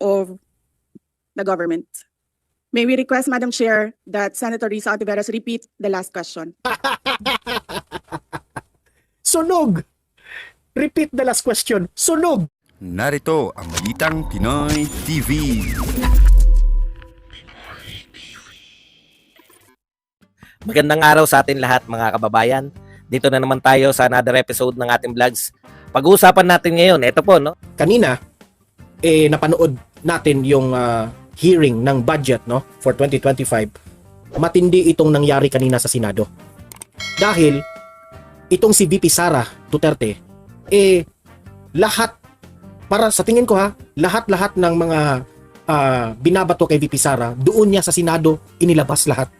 of the government. May we request, Madam Chair, that Senator Risa Ontiveros repeat the last question. Sunog! Repeat the last question. Sunog! Narito ang Balitang Pinoy TV. Magandang araw sa atin lahat mga kababayan. Dito na naman tayo sa another episode ng ating vlogs. Pag-uusapan natin ngayon, ito po, no? Kanina, napanood natin yung hearing ng budget, no, for 2025. Matindi itong nangyari kanina sa Senado. Dahil itong si VP Sara Duterte, lahat, para sa tingin ko lahat-lahat ng mga binabato kay VP Sara, doon niya sa Senado inilabas lahat.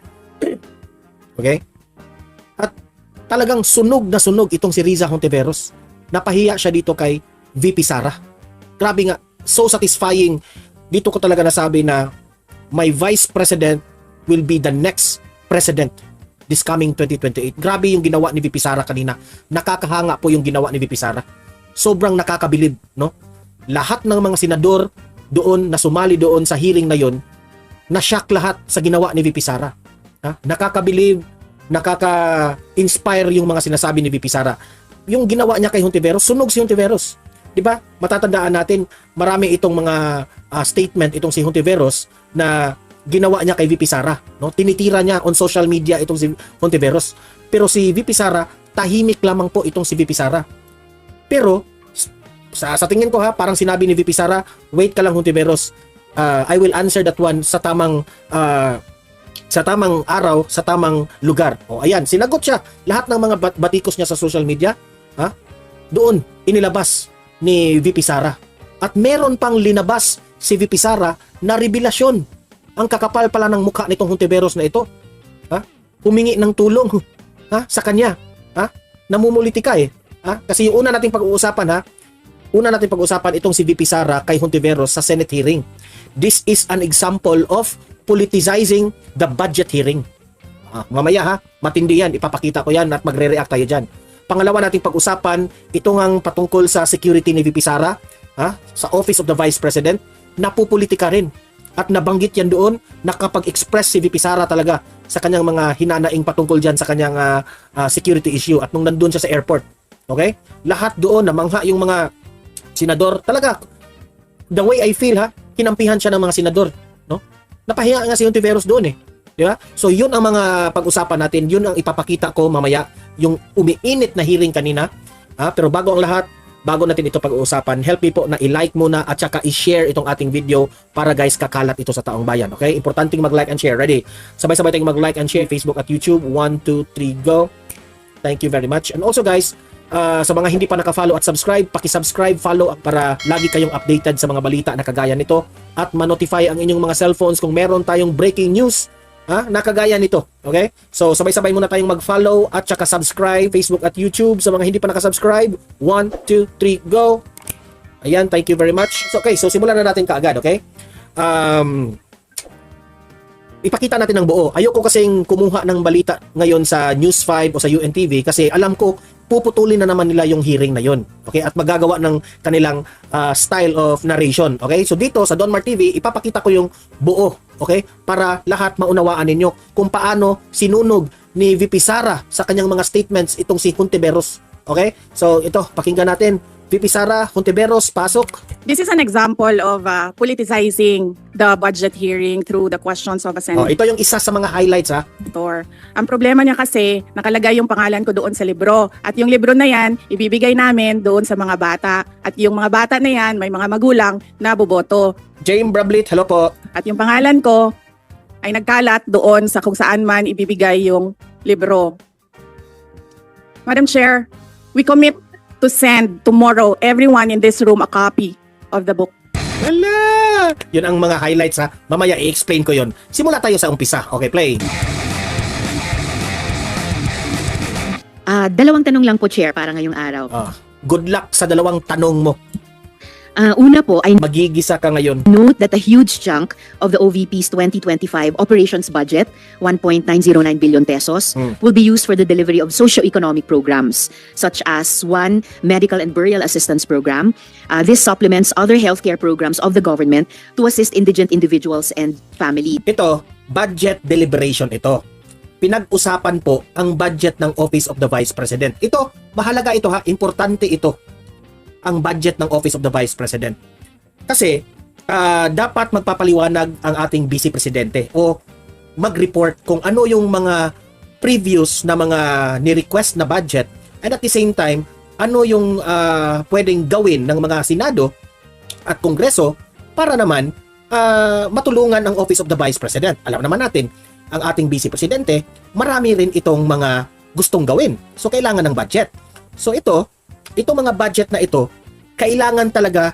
Okay? At talagang sunog na sunog itong si Riza Hontiveros. Napahiya siya dito kay VP Sara. Grabe nga, so satisfying. Dito ko talaga nasabi na my vice president will be the next president this coming 2028. Grabe yung ginawa ni VP Sara kanina. Nakakahanga po yung ginawa ni VP Sara. Sobrang nakakabilib, no? Lahat ng mga senador doon na sumali doon sa hearing na yon, na-shock lahat sa ginawa ni VP Sara. Nakakabilib, nakaka-inspire yung mga sinasabi ni VP Sara. Yung ginawa niya kay Hontiveros, sunog si Hontiveros. 'Di ba? Matatandaan natin, marami itong mga statement itong si Hontiveros na ginawa niya kay VP Sara, no? Tinitira niya on social media itong si Hontiveros. Pero si VP Sara, tahimik lamang po itong si VP Sara. Pero sa tingin ko parang sinabi ni VP Sara, wait ka lang Hontiveros. I will answer that one sa tamang araw, sa tamang lugar. O ayan, sinagot siya. Lahat ng mga batikos niya sa social media, doon inilabas ni VP Sara. At meron pang linabas si VP Sara na revelasyon. Ang kakapal pala ng mukha nitong Hontiveros na ito. Humingi ng tulong sa kanya. Namumulitika Kasi yung una nating pag-uusapan itong si VP Sara kay Hontiveros sa Senate hearing. This is an example of politicizing the budget hearing. Mamaya matindi yan, ipapakita ko yan at magre-react tayo dyan. Pangalawa nating pag-usapan, itong ang patungkol sa security ni VP Sara, sa Office of the Vice President, napupolitika rin. At nabanggit yan doon, nakapag-express si VP Sara talaga sa kanyang mga hinanaing patungkol dyan sa kanyang security issue at nung nandun siya sa airport. Okay? Lahat doon, namangha yung mga senador. Talaga, the way I feel, kinampihan siya ng mga senador. No? Napahiya nga si Hontiveros doon Di ba? So yun ang mga pag-usapan natin, yun ang ipapakita ko mamaya, yung umiinit na hearing kanina. Pero bago ang lahat, bago natin ito pag-uusapan, help me po na i-like muna at saka i-share itong ating video para guys kakalat ito sa taong bayan. Okay? Importanteng mag-like and share. Ready? Sabay-sabay tayong mag-like and share Facebook at YouTube. 1, 2, 3, go. Thank you very much. And also guys, sa mga hindi pa naka-follow at subscribe, paki-subscribe, follow para lagi kayong updated sa mga balita na kagaya nito at ma-notify ang inyong mga cellphones kung meron tayong breaking news nakagaya nito. Okay? So sabay-sabay muna tayong mag-follow at saka subscribe Facebook at YouTube. Sa mga hindi pa naka-subscribe, 1, 2, 3, go. Ayan, thank you very much. So okay, so simulan na natin kaagad, okay? Ipakita natin ng buo. Ayoko kasing kumuha ng balita ngayon sa News 5 o sa UNTV kasi alam ko puputulin na naman nila yung hearing na yon. Okay? At magagawa ng kanilang style of narration. Okay? So dito sa Donmar TV, ipapakita ko yung buo. Okay? Para lahat maunawaan ninyo kung paano sinunog ni VP Sara sa kanyang mga statements itong si Hontiveros. Okay? So ito, pakinggan natin. VP Sara, Hontiveros, pasok. This is an example of politicizing the budget hearing through the questions of a senator. Ito yung isa sa mga highlights Ang problema niya kasi nakalagay yung pangalan ko doon sa libro at yung libro na yan ibibigay namin doon sa mga bata at yung mga bata na yan may mga magulang na boboto. James Brablit, hello po. At yung pangalan ko ay nagkalat doon sa kung saan man ibibigay yung libro. Madam Chair, we commit to send tomorrow everyone in this room a copy of the book. Hala! Yun ang mga highlights Mamaya i-explain ko yun. Simula tayo sa umpisa. Okay, play. Dalawang tanong lang po, Chair, para ngayong araw. Good luck sa dalawang tanong mo. Una po ay Magigisa ka ngayon. note that a huge chunk of the OVP's 2025 operations budget, 1.909 billion pesos, will be used for the delivery of socio-economic programs such as one medical and burial assistance program. This supplements other healthcare programs of the government to assist indigent individuals and families. Ito, budget deliberation ito. Pinag-usapan po ang budget ng Office of the Vice President. Ito, mahalaga ito ha, importante ito. Ang budget ng Office of the Vice President. Kasi, dapat magpapaliwanag ang ating Vice Presidente o mag-report kung ano yung mga previous na mga ni-request na budget and at the same time, ano yung pwedeng gawin ng mga Senado at Kongreso para naman matulungan ang Office of the Vice President. Alam naman natin, ang ating Vice Presidente, marami rin itong mga gustong gawin. So, kailangan ng budget. So, itong mga budget na ito, kailangan talaga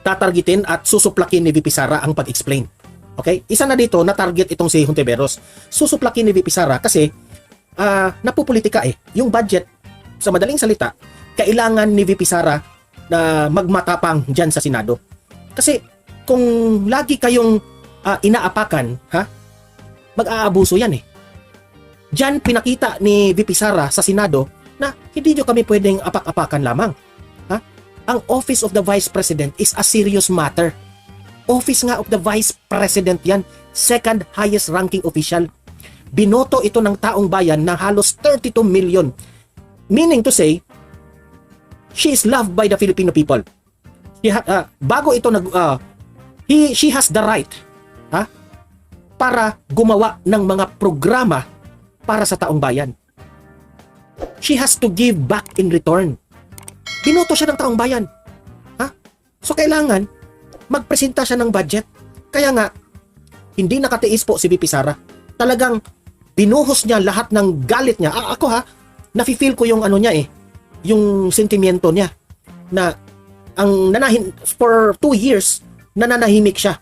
tatargetin at susuplakin ni VP Sara ang pag-explain. Okay? Isa na dito, na-target itong si Hontiveros. Susuplakin ni VP Sara kasi napupolitika yung budget, sa madaling salita, kailangan ni VP Sara na magmatapang dyan sa Senado. Kasi kung lagi kayong inaapakan, mag-aabuso yan Diyan pinakita ni VP Sara sa Senado na hindi nyo kami pwedeng apak-apakan lamang. Ang Office of the Vice President is a serious matter. Office nga of the Vice President yan. Second highest ranking official. Binoto ito ng taong bayan na halos 32 million. Meaning to say, she is loved by the Filipino people. Bago ito she has the right para gumawa ng mga programa para sa taong bayan. She has to give back in return. Binoto siya ng taong bayan. So kailangan magpresenta siya ng budget. Kaya nga, hindi nakatiis po si VP Sara. Talagang binuhos niya lahat ng galit niya. Ako nafe-feel ko yung ano niya yung sentimiento niya na ang for 2 years nananahimik siya.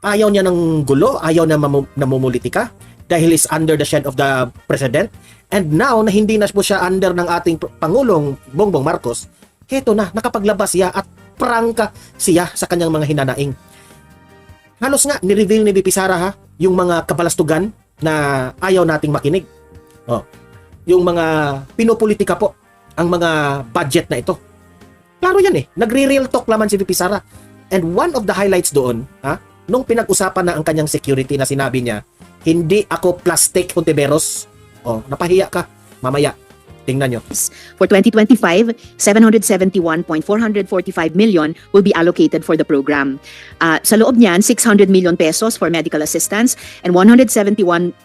Ayaw niya ng gulo, ayaw na namumulitika dahil is under the shed of the President. And now na hindi na po siya under ng ating Pangulong Bongbong Marcos, heto na, nakapaglabas siya at prangka siya sa kanyang mga hinanaing. Halos nga, ni-reveal ni VP Sara yung mga kabalastugan na ayaw nating makinig. Yung mga pinopolitika po, ang mga budget na ito. Klaro yan nagre-real talk naman si VP Sara. And one of the highlights doon, nung pinag-usapan na ang kanyang security na sinabi niya, hindi ako plastic, Hontiveros. Napahiya ka. Mamaya, tingnan nyo. For 2025, 771.445 million will be allocated for the program. Sa loob niyan, 600 million pesos for medical assistance and 171.445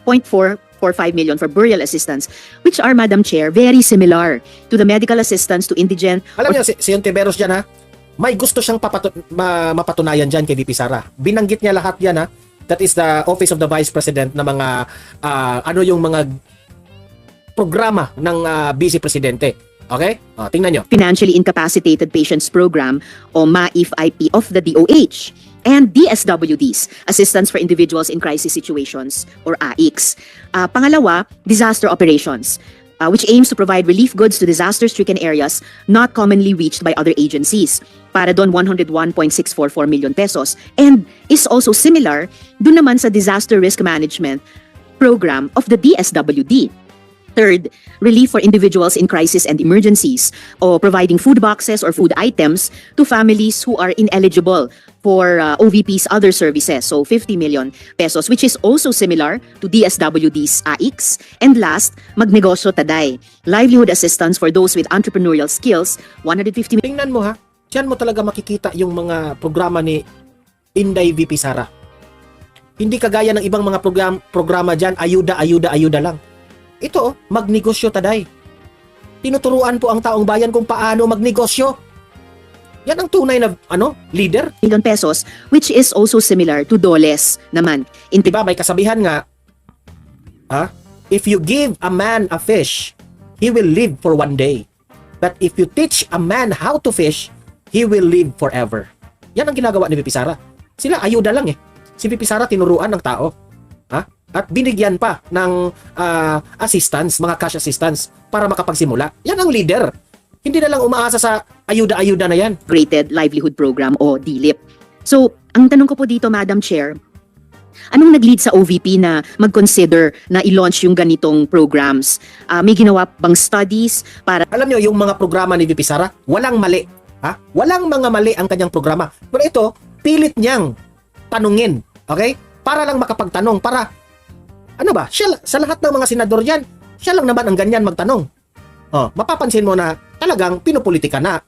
million for burial assistance, which are, Madam Chair, very similar to the medical assistance to indigent. Alam niyo, si Hontiveros dyan may gusto siyang mapatunayan dyan kay VP Sara. Binanggit niya lahat yan That is the Office of the Vice President na mga yung mga programa ng Vice Presidente. Okay? Tingnan nyo. Financially Incapacitated Patients Program o MAIF-IP of the DOH and DSWDs, Assistance for Individuals in Crisis Situations or AICS. Pangalawa, disaster operations, which aims to provide relief goods to disaster-stricken areas not commonly reached by other agencies. Para doon 101.644 million pesos and is also similar doon naman sa Disaster Risk Management Program of the DSWD. Third, relief for individuals in crisis and emergencies o providing food boxes or food items to families who are ineligible for OVP's other services. So 50 million pesos, which is also similar to DSWD's AICS. And last, Magnegosyo Taday, livelihood assistance for those with entrepreneurial skills, 150 million. Tingnan mo diyan mo talaga makikita yung mga programa ni Inday VP Sara. Hindi kagaya ng ibang mga programa diyan, ayuda lang. Ito, magnegosyo taday. Tinuturuan po ang taong bayan kung paano magnegosyo. Yan ang tunay na leader. Million pesos, which is also similar to DOLES naman. Diba may kasabihan nga, if you give a man a fish, he will live for one day. But if you teach a man how to fish, he will live forever. Yan ang ginagawa ni VP Sara. Sila ayuda lang Si VP Sara tinuruan ng tao. At binigyan pa ng assistance, mga cash assistance para makapagsimula. Yan ang leader. Hindi na lang umaasa sa ayuda-ayuda na yan. Integrated Livelihood Program o DLIP. So, ang tanong ko po dito, Madam Chair, anong nag-lead sa OVP na mag-consider na i-launch yung ganitong programs? May ginawa bang studies para Alam nyo, yung mga programa ni VP Sara, walang mali. Ha? Walang mga mali ang kanyang programa. Pero ito, pilit niyang tanungin. Okay? Para lang makapagtanong. Para, ano ba, siya, sa lahat ng mga senador dyan, siya lang naman ang ganyan magtanong. Mapapansin mo na talagang pinupolitika na.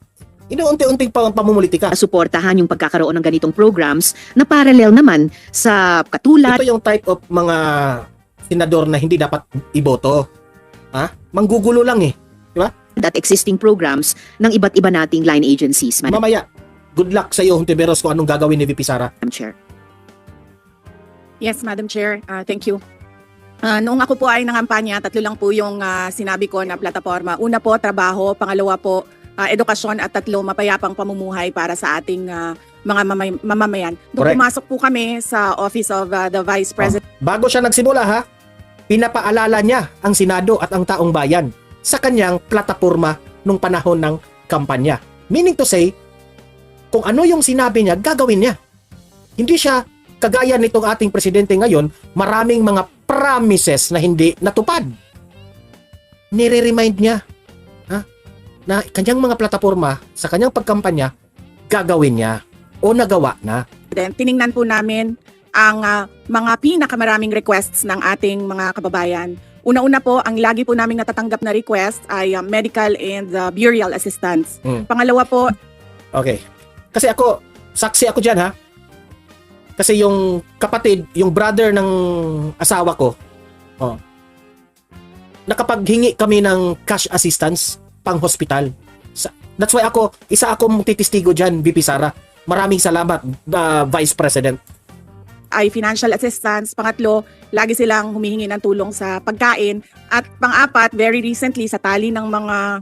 Inuunti-unting pamumulitika. suportahan yung pagkakaroon ng ganitong programs na parallel naman sa katulad Ito yung type of mga senador na hindi dapat iboto. Ha? Manggugulo lang eh. at existing programs ng iba't iba nating line agencies, Madam Mamaya, good luck sa iyo, Hontiveros, kung anong gagawin ni VP Sara. Chair. Yes, Madam Chair. Thank you. Noong ako po ay nangampanya, 3 lang po yung sinabi ko na plataforma. Una po, trabaho. Pangalawa po, edukasyon. At 3, mapayapang pamumuhay para sa ating mga mamamayan. Doon Correct. pumasok po kami sa Office of the Vice President. Bago siya nagsimula ha, pinapaalala niya ang Senado at ang taong bayan sa kanyang plataforma nung panahon ng kampanya. Meaning to say, kung ano yung sinabi niya, gagawin niya. Hindi siya kagaya nitong ating presidente ngayon, maraming mga promises na hindi natupad. Nire-remind niya na kanyang mga plataforma sa kanyang pagkampanya, gagawin niya o nagawa na. Tiningnan po namin ang mga pinakamaraming requests ng ating mga kababayan. Una-una po, ang lagi po naming natatanggap na request ay medical and burial assistance. Pangalawa po, Okay. Kasi ako, saksi ako dyan ha. Kasi yung kapatid, yung brother ng asawa ko, nakapaghingi kami ng cash assistance pang hospital. That's why isa akong titistigo dyan, VP Sara. Maraming salamat, Vice President. ay financial assistance. Pangatlo, lagi silang humihingi ng tulong sa pagkain. At pang-apat, very recently, sa tali ng mga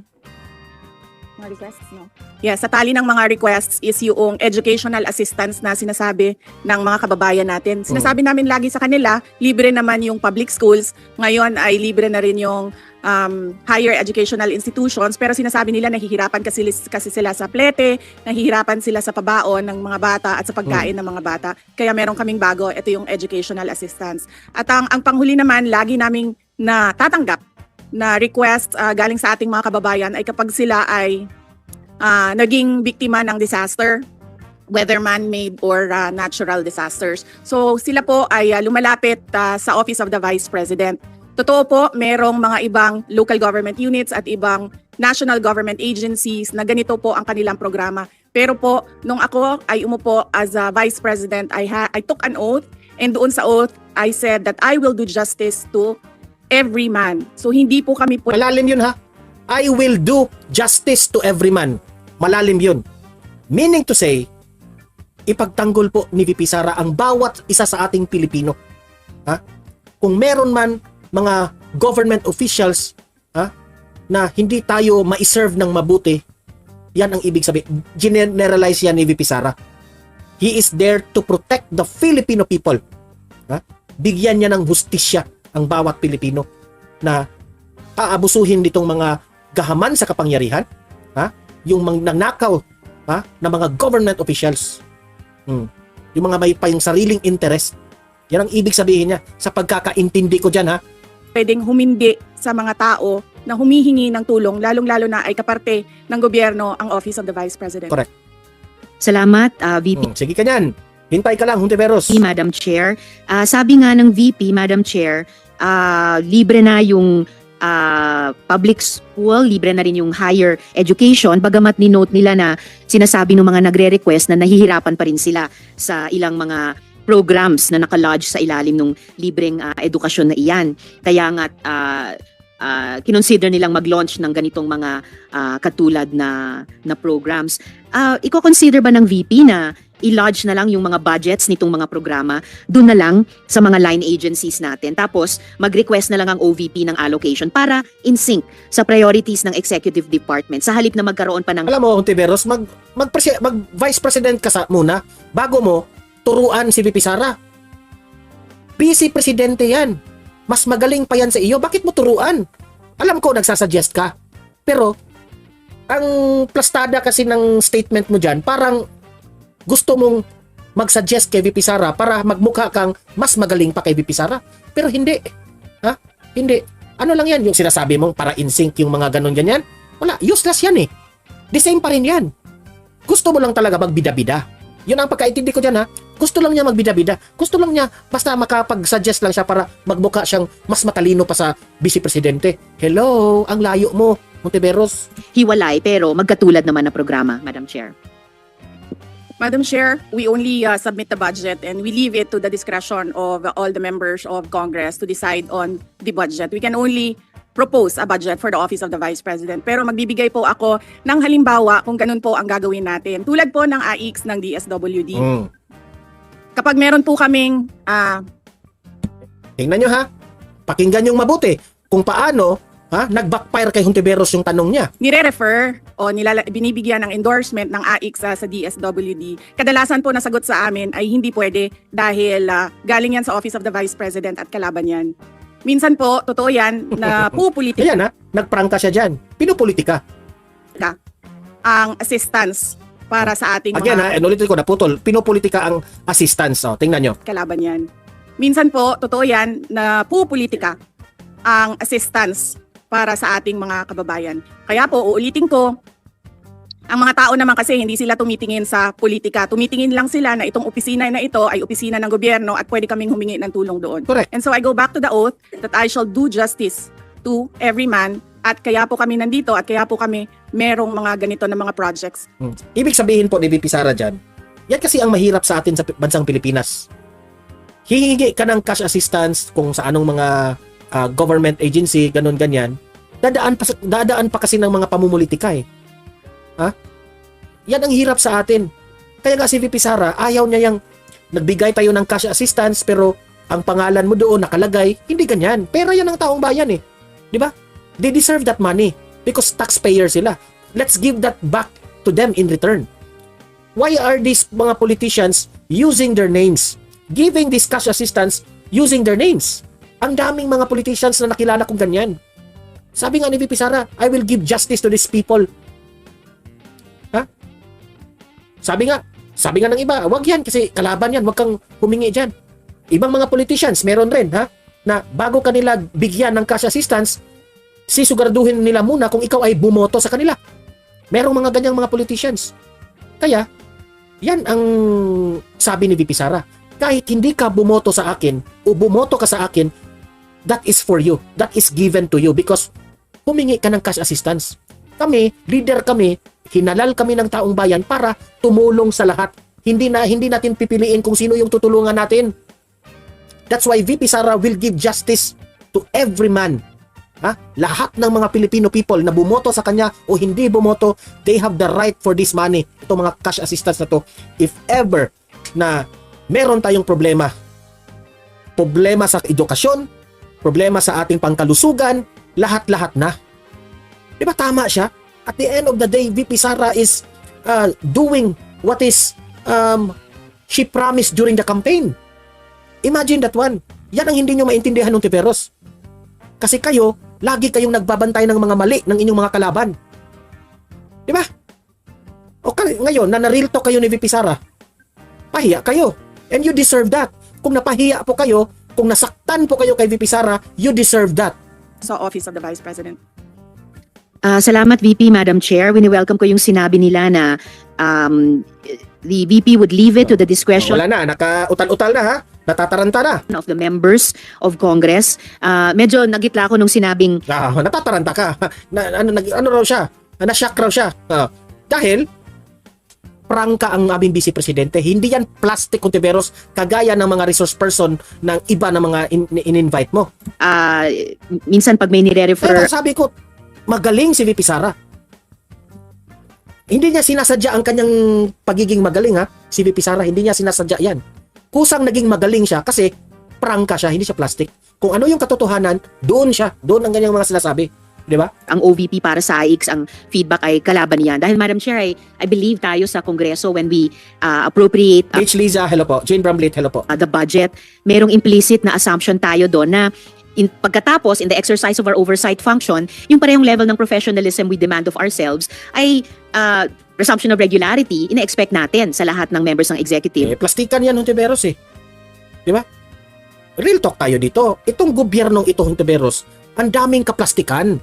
requests, no? Yeah, sa tali ng mga requests is yung educational assistance na sinasabi ng mga kababayan natin. Sinasabi namin lagi sa kanila, libre naman yung public schools. Ngayon ay libre na rin yung higher educational institutions, pero sinasabi nila nahihirapan kasi sila sa plete, nahihirapan sila sa pabaon ng mga bata at sa pagkain ng mga bata. Kaya meron kaming bago, ito yung educational assistance. At ang panghuli naman, lagi naming natatanggap na request galing sa ating mga kababayan ay kapag sila ay naging biktima ng disaster, whether man-made or natural disasters. So sila po ay lumalapit sa Office of the Vice President. Totoo po, merong mga ibang local government units at ibang national government agencies na ganito po ang kanilang programa. Pero po, nung ako ay umupo as a Vice President, I took an oath, and doon sa oath, I said that I will do justice to every man. So hindi po kami po Malalim yun ha. I will do justice to every man. Malalim yun. Meaning to say, ipagtanggol po ni VP Sara ang bawat isa sa ating Pilipino. Kung meron man mga government officials na hindi tayo ma-serve ng mabuti, yan ang ibig sabihin. Generalize yan ni VP Sara. He is there to protect the Filipino people. Bigyan niya ng hustisya ang bawat Pilipino na aabusuhin nitong mga gahaman sa kapangyarihan, yung mga nanakaw na mga government officials, yung mga may payong sariling interest. Yan ang ibig sabihin niya sa pagkakaintindi ko dyan pwedeng humindi sa mga tao na humihingi ng tulong, lalong-lalo na ay kaparte ng gobyerno ang Office of the Vice President. Correct. Salamat, VP. Sige ka niyan. Hintay ka lang, Hontiveros. Madam Chair. Sabi nga ng VP, Madam Chair, libre na yung public school, libre na rin yung higher education, bagamat ni-note nila na sinasabi ng mga nagre-request na nahihirapan pa rin sila sa ilang mga programs na nakalodge sa ilalim ng libreng edukasyon na iyan. Kaya nga kinonsider nilang mag-launch ng ganitong mga katulad na programs. Iko-consider ba ng VP na i-lodge na lang yung mga budgets nitong mga programa doon na lang sa mga line agencies natin, tapos mag-request na lang ang OVP ng allocation para in sync sa priorities ng executive department sa halip na magkaroon pa ng Alam mo, Hontiveros, mag-Vice President ka muna bago mo turuan si VP Sara. Busy presidente yan. Mas magaling pa yan sa iyo. Bakit mo turuan? Alam ko, nagsasuggest ka. Pero, ang plastada kasi ng statement mo dyan, parang gusto mong mag-suggest kay VP Sara para magmukha kang mas magaling pa kay VP Sara. Pero hindi. Ha? Hindi. Ano lang yan? Yung sinasabi mong para in sync yung mga ganon ganyan? Wala. Useless yan eh. The same pa rin yan. Gusto mo lang talaga magbida-bida. Yun ang pagkaintindi ko dyan ha. Gusto lang niya magbida-bida. Gusto lang niya basta makapag-suggest lang siya para magmukha siyang mas matalino pa sa Vice Presidente. Hello, ang layo mo, Monteveros. Hiwalay pero magkatulad naman na programa, Madam Chair. Madam Chair, we only submit the budget and we leave it to the discretion of all the members of Congress to decide on the budget. We can only propose a budget for the Office of the Vice President. Pero magbibigay po ako ng halimbawa kung ganun po ang gagawin natin. Tulad po ng AIX ng DSWD. Kapag meron po kaming Tingnan nyo ha. Pakinggan yung mabuti kung paano nag-backfire kay Hontiveros yung tanong niya. nire-refer o binibigyan ng endorsement ng AIX sa DSWD, kadalasan po nasagot sa amin ay hindi pwede dahil galing yan sa Office of the Vice President at kalaban yan. Minsan po, totoo yan, na pupulitika Ayan ha, nagprangka siya dyan. Pinupolitika. ang assistance para sa ating Again mga ha, ulitin ko na putol. Pinupolitika ang assistance. O, tingnan nyo. kalaban yan. Minsan po, totoo yan, na pupulitika ang assistance para sa ating mga kababayan. Kaya po, uulitin ko, ang mga tao naman kasi hindi sila tumitingin sa politika. Tumitingin lang sila na itong opisina na ito ay opisina ng gobyerno at pwede kaming humingi ng tulong doon. Correct. And so I go back to the oath that I shall do justice to every man at kaya po kami nandito at kaya po kami merong mga ganito na mga projects. Ibig sabihin po ni VP Sara dyan, yan kasi ang mahirap sa atin sa bansang Pilipinas. Hihingi ka ng cash assistance kung sa anong mga government agency, ganun ganyan. Dadaan pa kasi ng mga pamumulitika eh. Yan ang hirap sa atin. Kaya nga si VP Sara, ayaw niya yung nagbigay tayo ng cash assistance pero ang pangalan mo doon nakalagay, hindi ganyan. Pero yan ang taong bayan eh. Di ba? They deserve that money because taxpayer sila. Let's give that back to them in return. Why are these mga politicians using their names? Giving this cash assistance using their names? Ang daming mga politicians na nakilala kong ganyan. Sabi nga ni VP Sara, I will give justice to these people. Sabi nga ng iba, wag yan kasi kalaban yan, wag kang humingi dyan. Ibang mga politicians, meron rin na bago kanila bigyan ng cash assistance, sisugarduhin nila muna kung ikaw ay bumoto sa kanila. Merong mga ganyang mga politicians. Kaya, yan ang sabi ni VP Sara. Kahit hindi ka bumoto sa akin o bumoto ka sa akin, that is for you. That is given to you because humingi ka ng cash assistance. Kami, leader kami, hinalal kami ng taong bayan para tumulong sa lahat. Hindi natin pipiliin kung sino yung tutulungan natin. That's why VP Sara will give justice to every man. Lahat ng mga Filipino people na bumoto sa kanya o hindi bumoto, they have the right for this money. Itong mga cash assistance na to. If ever na meron tayong problema sa edukasyon, problema sa ating pangkalusugan, lahat-lahat na. Diba tama siya? At the end of the day, VP Sara is doing what is she promised during the campaign. Imagine that one. Yan ang hindi nyo maintindihan ng Tiveros. Kasi kayo, lagi kayong nagbabantay ng mga mali ng inyong mga kalaban. Diba? O ngayon, na na-real talk kayo ni VP Sara, pahiya kayo. And you deserve that. Kung napahiya po kayo, kung nasaktan po kayo kay VP Sara, you deserve that. Sa Office of the Vice President. Salamat VP, Madam Chair. Wini-welcome ko yung sinabi nila na the VP would leave it to the discretion Wala na, nakautal-utal na ha. Natataranta na. of the members of Congress. Medyo nagitla ako nung sinabing Natataranta ka. Ano raw siya? Na-shock raw siya. Dahil, prangka ang aming Vice Presidente. Hindi yan plastic Contiveros kagaya ng mga resource person ng iba na mga in-invite mo. minsan pag may Pero nire-refer, sabi ko, magaling si VP Sara. Hindi niya sinasadya ang kanyang pagiging magaling si VP Sara, hindi niya sinasadya yan. Kusang naging magaling siya kasi prangka siya, hindi siya plastic. Kung ano yung katotohanan, doon ang ganyang mga sinasabi. Di ba? ang OVP para sa AIX, ang feedback ay kalaban niyan. Dahil Madam Chair, I believe tayo sa Kongreso when we appropriate H. Liza, hello po. Jane Bramlett, hello po. the budget, merong implicit na assumption tayo doon na pagkatapos, in the exercise of our oversight function, yung parehong level ng professionalism we demand of ourselves ay resumption of regularity, ina-expect natin sa lahat ng members ng executive. Plastikan yan, Hontiveros eh. Di ba? Real talk tayo dito. Itong gobyernong ito, Hontiveros, ang daming kaplastikan.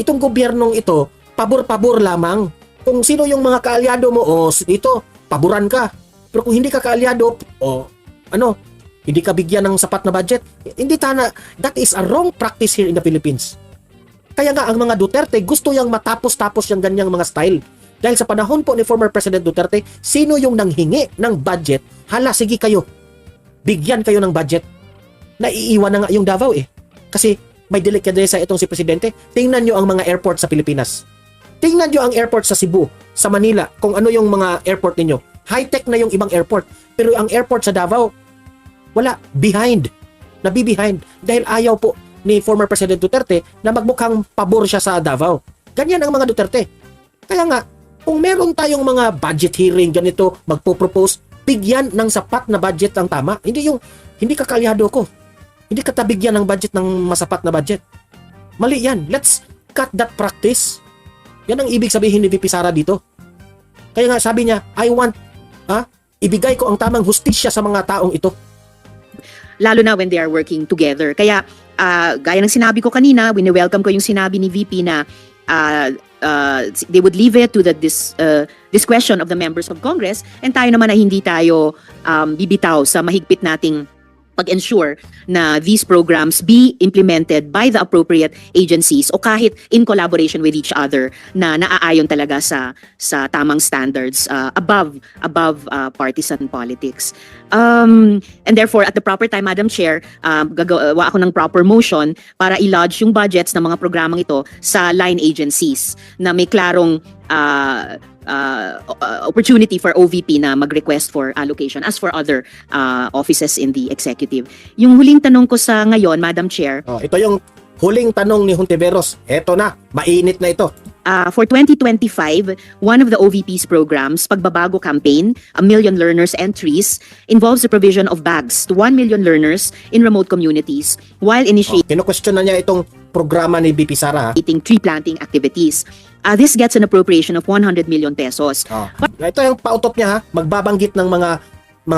Itong gobyernong ito, pabor-pabor lamang. Kung sino yung mga kaalyado mo, dito, paboran ka. Pero kung hindi ka kaalyado, hindi ka bigyan ng sapat na budget. Hindi that is a wrong practice here in the Philippines. Kaya nga ang mga Duterte gusto yang matapos-tapos yung ganyang mga style. Dahil sa panahon po ni former President Duterte, sino yung nanghingi ng budget? Hala, sige kayo. Bigyan kayo ng budget. Naiiwan na nga yung Davao eh. Kasi may delikadesa itong si Presidente. Tingnan nyo ang mga airport sa Pilipinas. Tingnan nyo ang airport sa Cebu, sa Manila, kung ano yung mga airport ninyo. High-tech na yung ibang airport. Pero ang airport sa Davao, wala, behind. Nabibehind. Dahil ayaw po ni former President Duterte na magmukhang pabor siya sa Davao. Ganyan ang mga Duterte. Kaya nga, kung meron tayong mga budget hearing, ganito, magpo-propose, bigyan ng sapat na budget ang tama. Hindi ka kalyado ko. Hindi ka tabigyan ng budget ng masapat na budget. Mali yan. Let's cut that practice. Yan ang ibig sabihin ni VP Sara dito. Kaya nga sabi niya, I want, ibigay ko ang tamang hustisya sa mga taong ito. Lalo na when they are working together. Kaya, gaya ng sinabi ko kanina, wini-welcome ko yung sinabi ni VP na they would leave it to the discretion of the members of Congress, and tayo naman ay hindi tayo bibitaw sa mahigpit nating pag-ensure na these programs be implemented by the appropriate agencies o kahit in collaboration with each other na naaayon talaga sa tamang standards above partisan politics. And therefore, at the proper time, Madam Chair, gagawa ako ng proper motion para i-lodge yung budgets ng mga programang ito sa line agencies na may klarong opportunity for OVP na mag-request for allocation as for other offices in the executive. Yung huling tanong ko sa ngayon, Madam Chair. Ito yung huling tanong ni Hontiveros. Eto na, mainit na ito. For 2025, one of the OVP's programs, Pagbabago Campaign, 1 Million Learners Entries, involves the provision of bags to 1 million learners in remote communities while initiating Kino-question na niya itong programa ni VP Sara. tree planting activities. This gets an appropriation of 100 million pesos. Ito yung pautot niya ha. Magbabanggit ng mga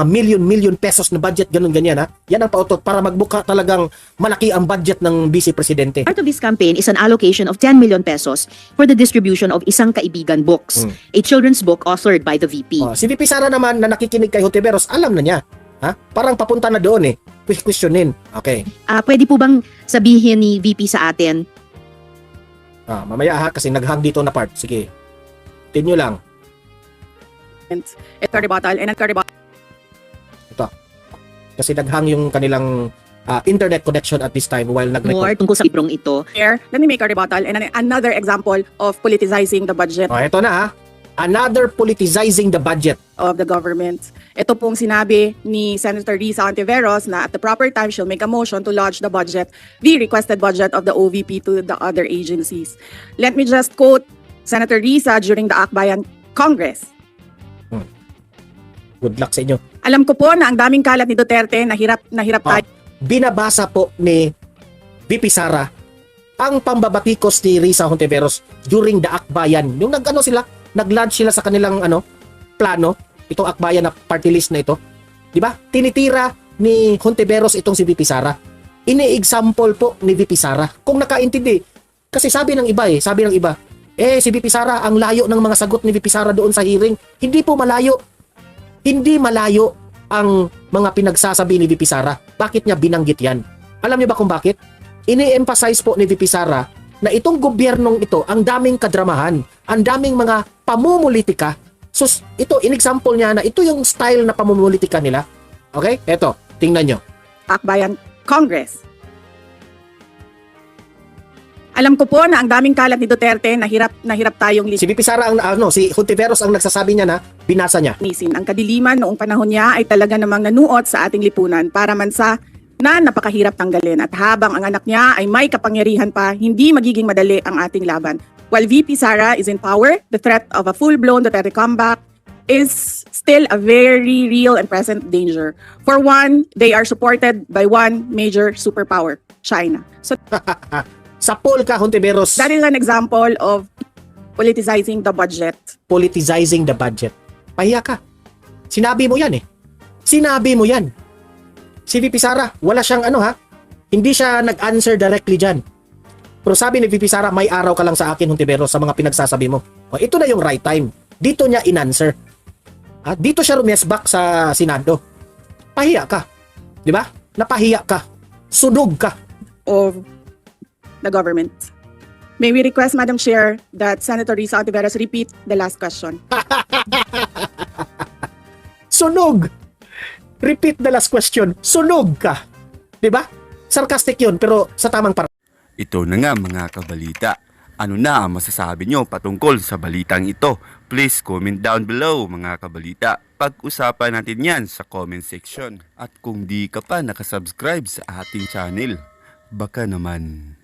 million pesos na budget, ganyan ha. Yan ang pautot para magbuka talagang malaki ang budget ng Vice Presidente. Part of this campaign is an allocation of 10 million pesos for the distribution of Isang Kaibigan Books, a children's book authored by the VP. Si VP Sara naman na nakikinig kay Hontiveros, alam na niya. Ha? Parang papunta na doon eh. Questionin. Okay. Pwede po bang sabihin ni VP sa atin? Mamaya ha, kasi naghang dito na part. Sige. Tin nyo lang. Ito rebuttal and rebuttal. Kasi naghang yung kanilang internet connection at this time while More nag-record. tungkol sa librong ito. Here, let me make a rebuttal and another example of politicizing the budget Ito na ha. Another politicizing the budget. of the government. Ito pong sinabi ni Senator Risa Hontiveros na at the proper time she'll make a motion to lodge the budget, the requested budget of the OVP to the other agencies. Let me just quote Senator Risa during the Akbayan Congress. Good luck sa inyo. Alam ko po na ang daming kalat ni Duterte, nahirap tayo. Binabasa po ni VP Sara ang pambabatikos ni Risa Hontiveros during the Akbayan. Yung nag-launch sila sa kanilang plano, itong Akbayan na party list na ito. Di ba? Tinitira ni Hontiveros itong si VP Sara. Ini-example po ni VP Sara. Kung nakaintindi. Kasi sabi ng iba, si VP Sara, ang layo ng mga sagot ni VP Sara doon sa hearing. Hindi po malayo. Hindi malayo ang mga pinagsasabi ni VP Sara. Bakit niya binanggit yan? Alam niyo ba kung bakit? Ini-emphasize po ni VP Sara na itong gobyernong ito, ang daming kadramahan, ang daming mga pamumulitika. So, ito, in-example niya na ito yung style na pamumulitika nila. Okay? Eto, tingnan nyo. Akbayan Congress. Alam ko po na ang daming kalat ni Duterte, nahirap tayong Si VP Sara, si Hontiveros ang nagsasabi niya na binasa niya. linisin. Ang kadiliman noong panahon niya ay talaga namang nanuot sa ating lipunan para man sa na napakahirap tanggalin. At habang ang anak niya ay may kapangyarihan pa, hindi magiging madali ang ating laban. While VP Sara is in power, the threat of a full-blown Duterte comeback is still a very real and present danger. For one, they are supported by one major superpower, China. So Sa poll ka, Hontiveros, that is an example of politicizing the budget. politicizing the budget. Pahiya ka. Sinabi mo yan eh. Sinabi mo yan. Si VP Sara, wala siyang hindi siya nag-answer directly dyan. Pero sabi ni VP Sara, may araw ka lang sa akin, Hontiveros, sa mga pinagsasabi mo. O, ito na yung right time. Dito niya in-answer. Dito siya rumesback sa Senado. Pahiya ka. Di ba? Napahiya ka. Sunog ka. Of the government. May we request, Madam Chair, that Senator Risa Ontiveros repeat the last question. Sunog. Repeat the last question. Sunog ka. 'Di ba? Sarcastic 'yun pero sa tamang paraan. Ito na nga mga kabalita. Ano na ang masasabi nyo patungkol sa balitang ito? Please comment down below mga kabalita. Pag-usapan natin yan sa comment section. At kung di ka pa nakasubscribe sa ating channel, baka naman